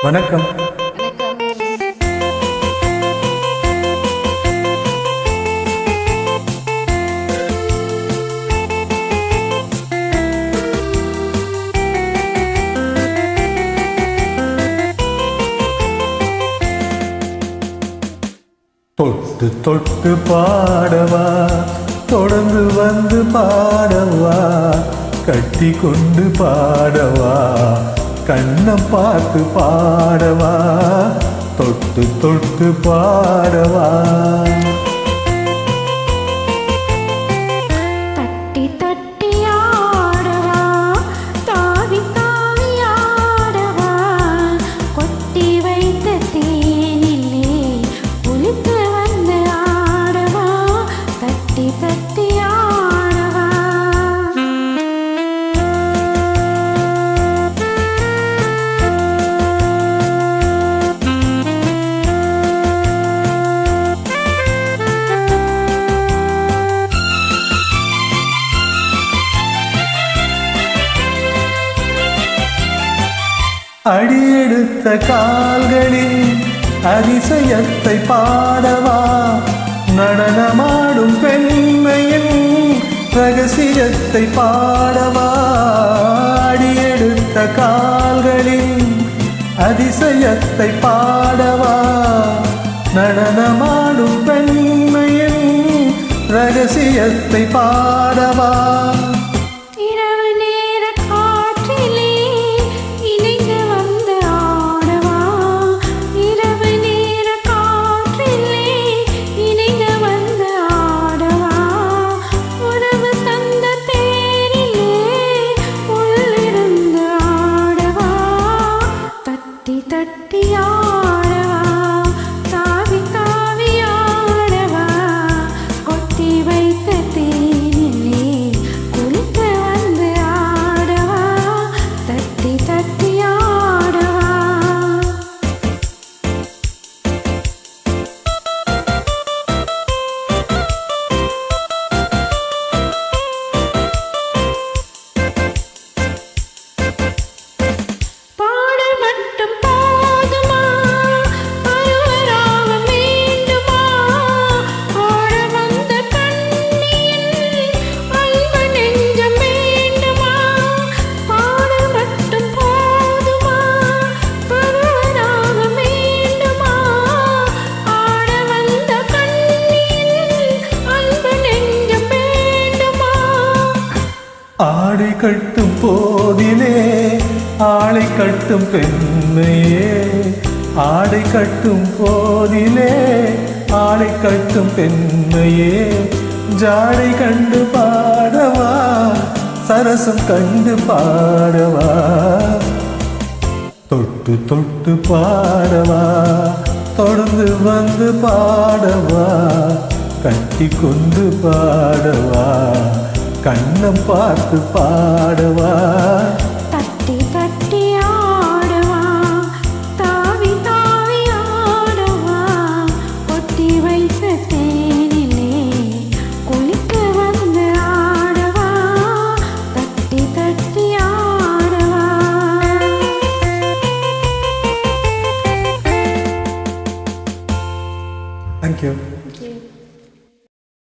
வணக்கம். தொட்டு தொட்டு பாடவா, தொடர்ந்து வந்து பாடவா, கட்டி கொண்டு பாடவா, கண்ணம் பார்த்து பாடவா, தொட்டு தொட்டு பாடவா. தட்டி தட்டி ஆடவா, தாவி தாவி ஆடவா, கொட்டி வைத்த தேனிலே குளித்து வந்து ஆடவா, தட்டி தட்டி ஆடவா. அடியெடுத்த கால்களின் அதிசயத்தை பாடவா, நடனமாடும் பெண்மையின் ரகசியத்தை பாடவா. அடியெடுத்த கால்களின் அதிசயத்தை பாடவா, நடனமாடும் பெண்மையின் ரகசியத்தை பாடவா. தட்டி ஆடவா, தாவி தாவி ஆடவா, கொட்டி வைத்த தேனிலே குளித்து வந்து ஆடவா, தட்டி தட்டி ஆடவா. ஆடை கட்டும் போதிலே ஆளை கட்டும் பெண்மையே, ஆடை கட்டும் போதிலே ஆளை கட்டும் பெண்மையே, ஜாடை கண்டு பாடவா, சரசம் கண்டு பாடவா, தொட்டு தொட்டு பாடவா, தொடர்ந்து வந்து பாடவா, கட்டி கொண்டு பாடவா, கண்ணம் பார்த்து பாடவா.